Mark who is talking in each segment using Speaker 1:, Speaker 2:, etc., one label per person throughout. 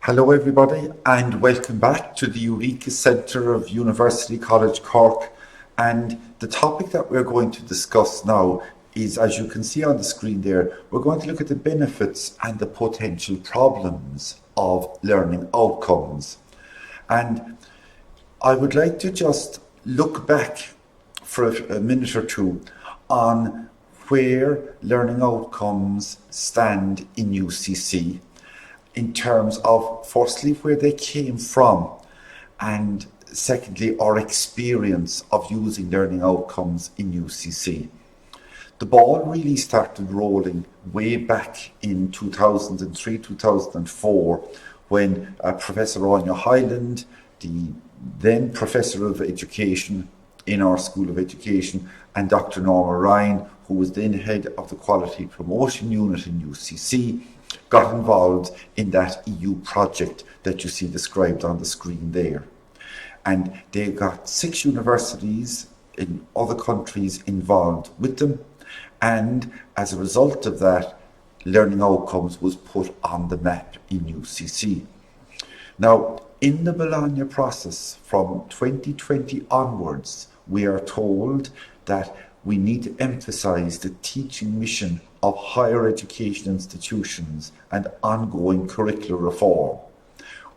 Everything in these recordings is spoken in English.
Speaker 1: Hello everybody and welcome back to the Eureka Centre of University College Cork, and the topic that we're going to discuss now is, as you can see on the screen there, we're going to look at the benefits and the potential problems of learning outcomes. And I would like to just look back for a minute or two on where learning outcomes stand in UCC, in terms of, firstly, where they came from, and secondly, our experience of using learning outcomes in UCC. The ball really started rolling way back in 2003, 2004, when Professor Anya Hyland, the then Professor of Education in our School of Education, and Dr. Norma Ryan, who was then head of the Quality Promotion Unit in UCC, got involved in that EU project that you see described on the screen there. And they got 6 universities in other countries involved with them, and as a result of that, learning outcomes was put on the map in UCC. Now, in the Bologna process from 2020 onwards, we are told that we need to emphasise the teaching mission of higher education institutions and ongoing curricular reform.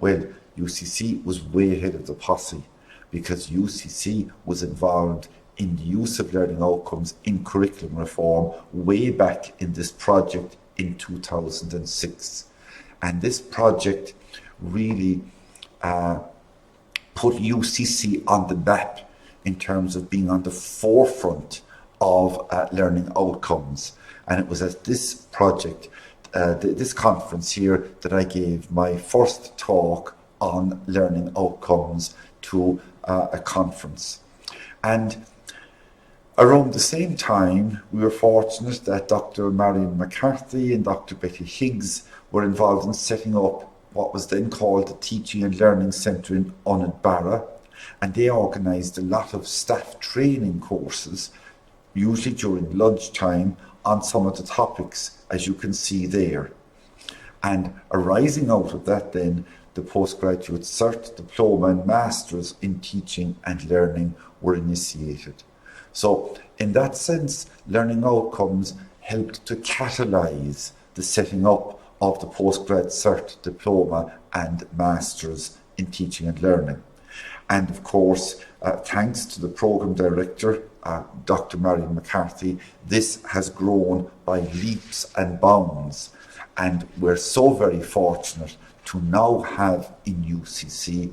Speaker 1: Well, UCC was way ahead of the posse, because UCC was involved in the use of learning outcomes in curriculum reform way back in this project in 2006. And this project really put UCC on the map in terms of being on the forefront of learning outcomes. And it was at this project, this conference here, that I gave my first talk on learning outcomes to a conference. And around the same time, we were fortunate that Dr. Marion McCarthy and Dr. Betty Higgs were involved in setting up what was then called the Teaching and Learning Centre in Onadbarra, and they organised a lot of staff training courses, usually during lunchtime, on some of the topics, as you can see there. And arising out of that then, the postgraduate cert, diploma and masters in teaching and learning were initiated. So in that sense, learning outcomes helped to catalyse the setting up of the postgrad cert, diploma and masters in teaching and learning. And of course, thanks to the programme director, Dr. Marion McCarthy, this has grown by leaps and bounds. And we're so very fortunate to now have in UCC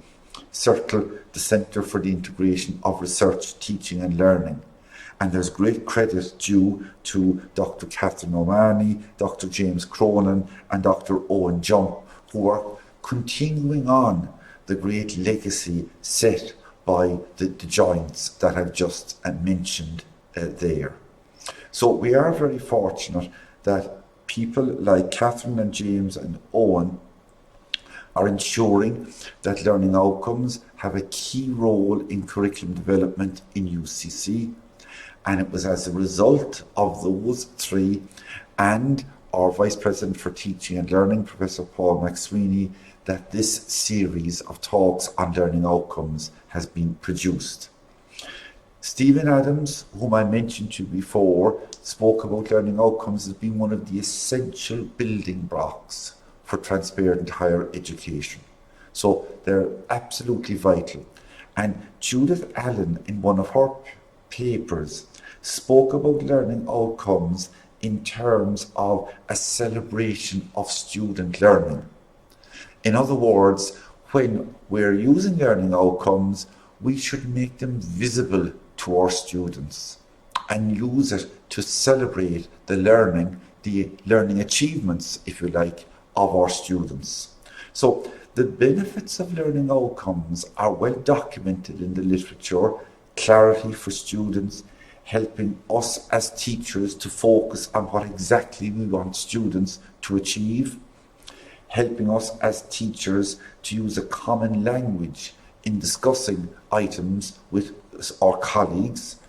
Speaker 1: CERTL, the Centre for the Integration of Research, Teaching and Learning. And there's great credit due to Dr. Catherine O'Mahony, Dr. James Cronin and Dr. Owen Jump, who are continuing on the great legacy set by the joints that I've just mentioned there. So we are very fortunate that people like Catherine and James and Owen are ensuring that learning outcomes have a key role in curriculum development in UCC. And it was as a result of those 3 and our Vice President for Teaching and Learning, Professor Paul McSweeney, that this series of talks on learning outcomes has been produced. Stephen Adams, whom I mentioned to you before, spoke about learning outcomes as being one of the essential building blocks for transparent higher education. So they're absolutely vital. And Judith Allen, in one of her papers, spoke about learning outcomes in terms of a celebration of student learning. In other words, when we're using learning outcomes, we should make them visible to our students and use it to celebrate the learning achievements, if you like, of our students. So the benefits of learning outcomes are well documented in the literature: clarity for students, helping us as teachers to focus on what exactly we want students to achieve, helping us as teachers to use a common language in discussing items with our colleagues.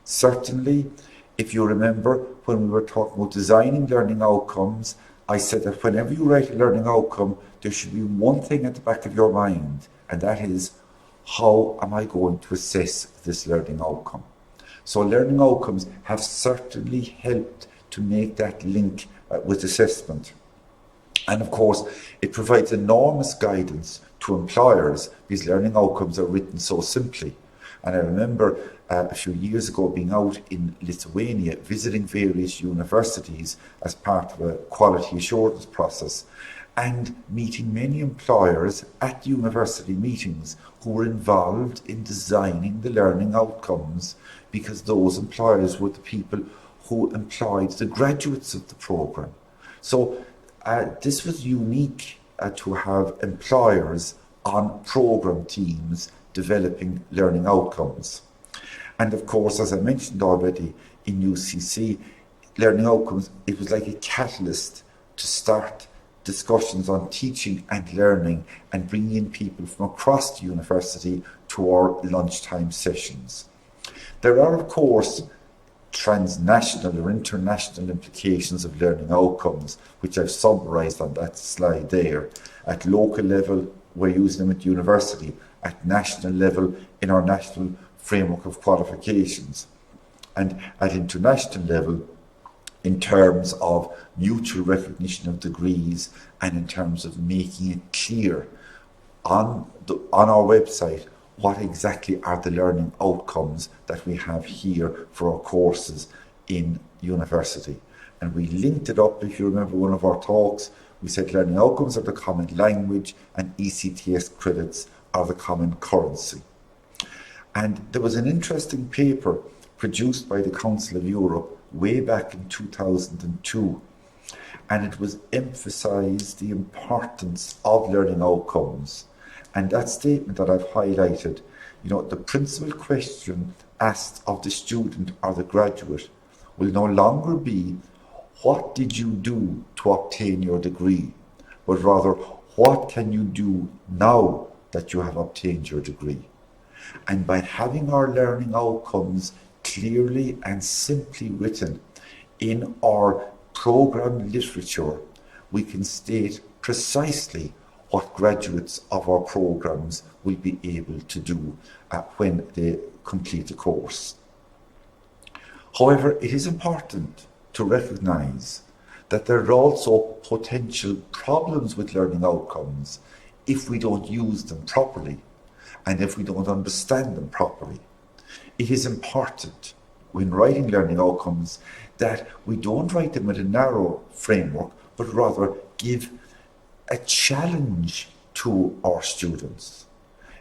Speaker 1: Certainly, if you remember when we were talking about designing learning outcomes, I said that whenever you write a learning outcome, there should be one thing at the back of your mind, and that is, how am I going to assess this learning outcome? So learning outcomes have certainly helped to make that link with assessment. And of course, it provides enormous guidance to employers because learning outcomes are written so simply. And I remember a few years ago being out in Lithuania, visiting various universities as part of a quality assurance process, and meeting many employers at university meetings who were involved in designing the learning outcomes, because those employers were the people who employed the graduates of the programme. So this was unique to have employers on programme teams developing learning outcomes. And of course, as I mentioned already, in UCC, learning outcomes, it was like a catalyst to start discussions on teaching and learning and bringing in people from across the university to our lunchtime sessions. There are, of course, transnational or international implications of learning outcomes, which I've summarised on that slide there. At local level, we're using them at university. At national level, in our national framework of qualifications. And at international level, in terms of mutual recognition of degrees and in terms of making it clear on our website what exactly are the learning outcomes that we have here for our courses in university. And we linked it up, if you remember one of our talks, we said learning outcomes are the common language and ECTS credits are the common currency. And there was an interesting paper produced by the Council of Europe way back in 2002, and it was emphasised the importance of learning outcomes. And that statement that I've highlighted, the principal question asked of the student or the graduate will no longer be, what did you do to obtain your degree? But rather, what can you do now that you have obtained your degree? And by having our learning outcomes clearly and simply written in our programme literature, we can state precisely what graduates of our programmes will be able to do when they complete the course. However, it is important to recognise that there are also potential problems with learning outcomes if we don't use them properly and if we don't understand them properly. It is important when writing learning outcomes that we don't write them with a narrow framework, but rather give a challenge to our students.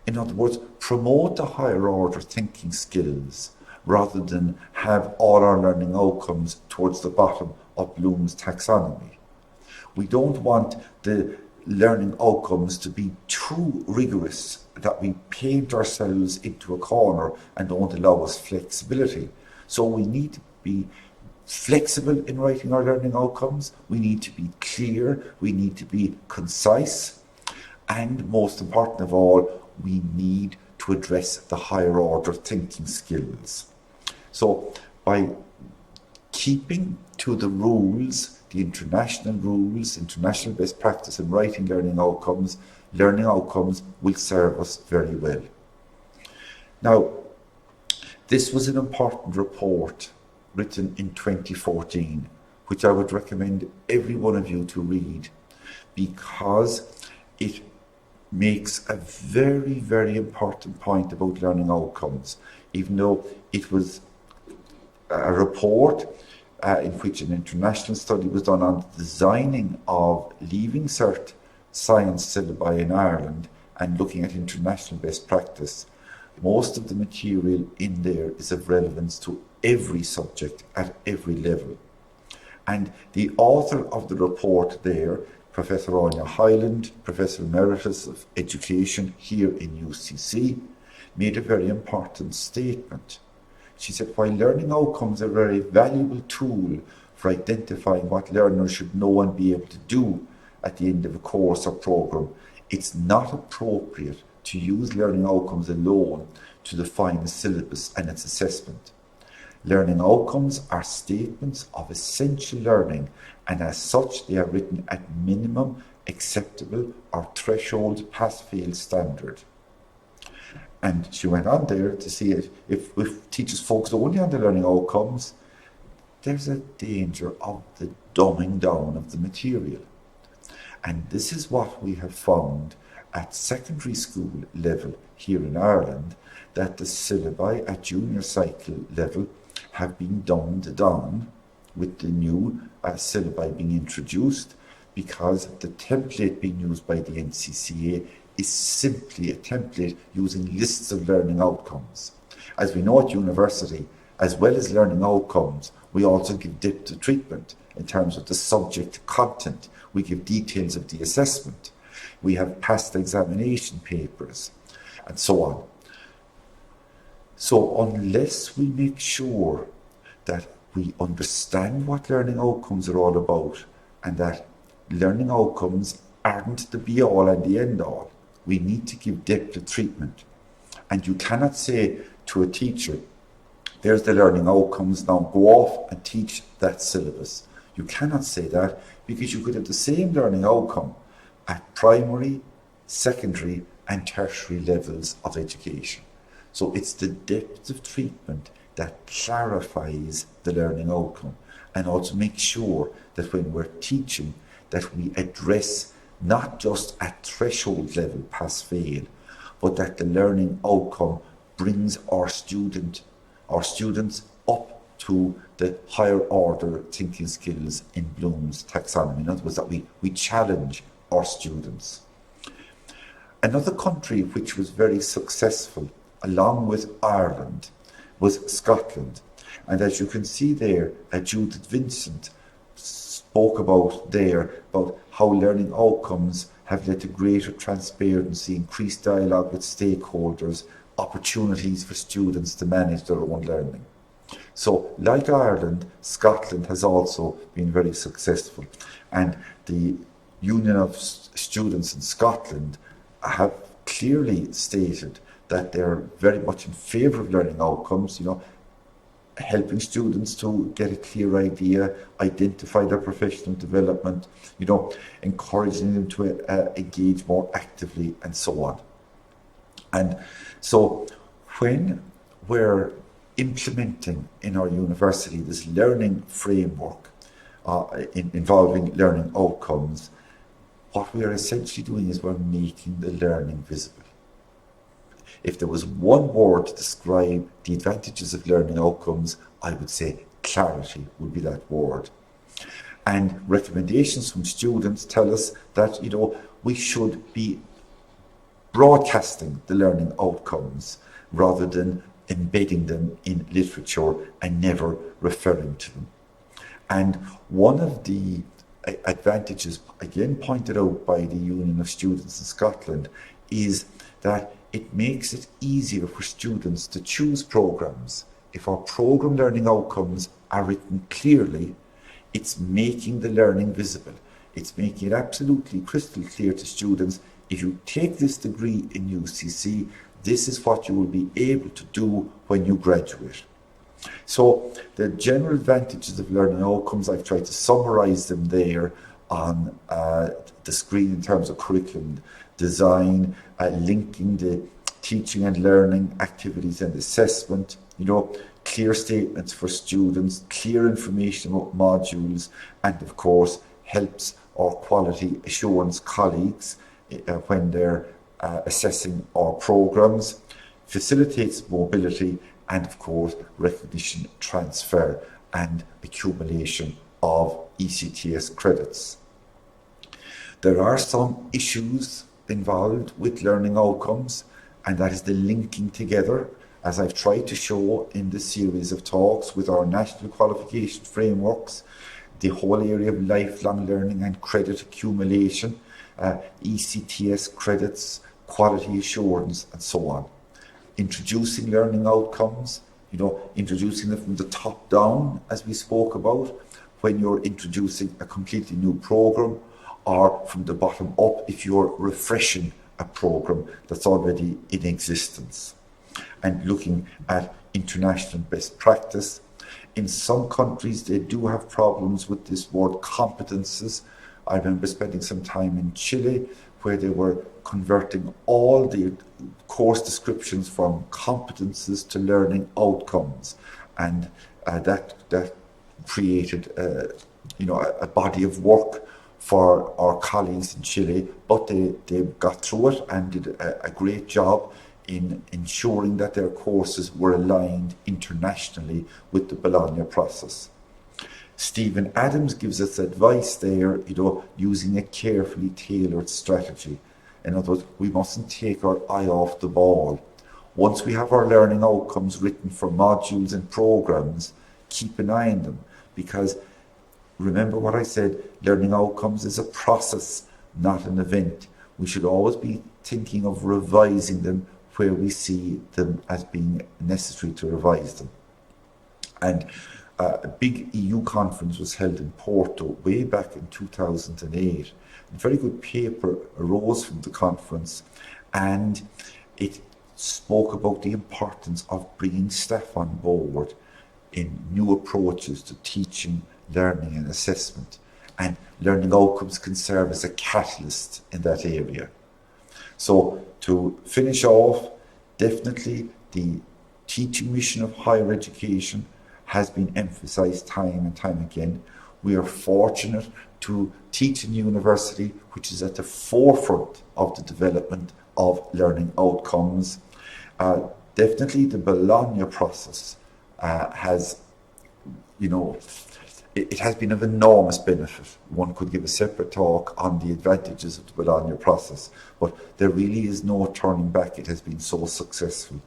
Speaker 1: In other words, promote the higher order thinking skills rather than have all our learning outcomes towards the bottom of Bloom's taxonomy. We don't want the learning outcomes to be too rigorous that we paint ourselves into a corner and don't allow us flexibility. So we need to be flexible in writing our learning outcomes, we need to be clear, we need to be concise, and most important of all, we need to address the higher order thinking skills. So by keeping to the rules, the international rules, international best practice in writing learning outcomes will serve us very well. Now, this was an important report written in 2014, which I would recommend every one of you to read, because it makes a very, very important point about learning outcomes, even though it was a report in which an international study was done on the designing of Leaving Cert science syllabi in Ireland and looking at international best practice. Most of the material in there is of relevance to every subject at every level. And the author of the report there, Professor Anya Hyland, Professor Emeritus of Education here in UCC, made a very important statement. She said, while learning outcomes are a very valuable tool for identifying what learners should know and be able to do at the end of a course or programme, it's not appropriate to use learning outcomes alone to define a syllabus and its assessment. Learning outcomes are statements of essential learning, and as such they are written at minimum acceptable or threshold pass-fail standard. And she went on there to see if teachers focus only on the learning outcomes, there's a danger of the dumbing down of the material. And this is what we have found at secondary school level here in Ireland, that the syllabi at junior cycle level have been dumbed down with the new syllabi being introduced, because the template being used by the NCCA is simply a template using lists of learning outcomes. As we know at university, as well as learning outcomes, we also give depth of treatment in terms of the subject content. We give details of the assessment. We have past examination papers, and so on. So unless we make sure that we understand what learning outcomes are all about, and that learning outcomes aren't the be-all and the end-all, we need to give depth of treatment. And you cannot say to a teacher, there's the learning outcomes, now go off and teach that syllabus. You cannot say that, because you could have the same learning outcome at primary, secondary and tertiary levels of education. So it's the depth of treatment that clarifies the learning outcome, and also make sure that when we're teaching, that we address not just at threshold level pass-fail, but that the learning outcome brings our students up to the higher order thinking skills in Bloom's taxonomy. In other words, that we challenge our students. Another country which was very successful, along with Ireland, was Scotland. And as you can see there, Judith Vincent spoke about how learning outcomes have led to greater transparency, increased dialogue with stakeholders, opportunities for students to manage their own learning. So, like Ireland, Scotland has also been very successful. And the Union of Students in Scotland have clearly stated that they're very much in favour of learning outcomes, helping students to get a clear idea, identify their professional development, encouraging them to engage more actively, and so on. And so when we're implementing in our university this learning framework involving learning outcomes, what we are essentially doing is we're making the learning visible. If there was one word to describe the advantages of learning outcomes, I would say clarity would be that word. And recommendations from students tell us that, we should be broadcasting the learning outcomes rather than embedding them in literature and never referring to them. And one of the advantages, again pointed out by the Union of Students in Scotland, is that it makes it easier for students to choose programs. If our program learning outcomes are written clearly, it's making the learning visible. It's making it absolutely crystal clear to students, if you take this degree in UCC, this is what you will be able to do when you graduate. So the general advantages of learning outcomes, I've tried to summarise them there on the screen in terms of curriculum design, linking the teaching and learning activities and assessment, clear statements for students, clear information about modules, and of course helps our quality assurance colleagues when they're assessing our programs, facilitates mobility, and of course recognition, transfer and accumulation of ECTS credits. There are some issues involved with learning outcomes, and that is the linking together, as I've tried to show in this series of talks, with our national qualification frameworks, the whole area of lifelong learning and credit accumulation, ECTS credits, quality assurance, and so on. Introducing learning outcomes, introducing them from the top down, as we spoke about, when you're introducing a completely new program, or from the bottom up if you're refreshing a program that's already in existence. And looking at international best practice, In some countries, they do have problems with this word competences. I remember spending some time in Chile where they were converting all the course descriptions from competences to learning outcomes. And that created a body of work for our colleagues in Chile, but they got through it and did a great job in ensuring that their courses were aligned internationally with the Bologna process. Stephen Adams gives us advice there, using a carefully tailored strategy. In other words, we mustn't take our eye off the ball. Once we have our learning outcomes written for modules and programs, keep an eye on them, because remember what I said, learning outcomes is a process, not an event. We should always be thinking of revising them where we see them as being necessary to revise them. And a big EU conference was held in Porto way back in 2008. A very good paper arose from the conference, and it spoke about the importance of bringing staff on board in new approaches to teaching, learning and assessment. And learning outcomes can serve as a catalyst in that area. So to finish off, definitely the teaching mission of higher education has been emphasized time and time again. We are fortunate to teach in a university which is at the forefront of the development of learning outcomes. Definitely the Bologna process has, it has been of enormous benefit. One could give a separate talk on the advantages of the Bologna process, but there really is no turning back. It has been so successful.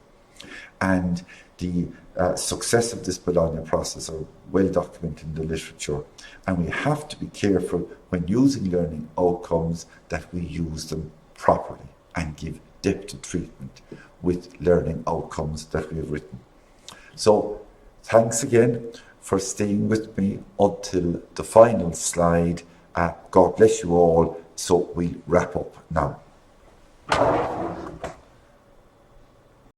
Speaker 1: And the success of this Bologna process are well documented in the literature. And we have to be careful when using learning outcomes that we use them properly and give depth of treatment with learning outcomes that we have written. So thanks again for staying with me until the final slide. God bless you all. So we'll wrap up now.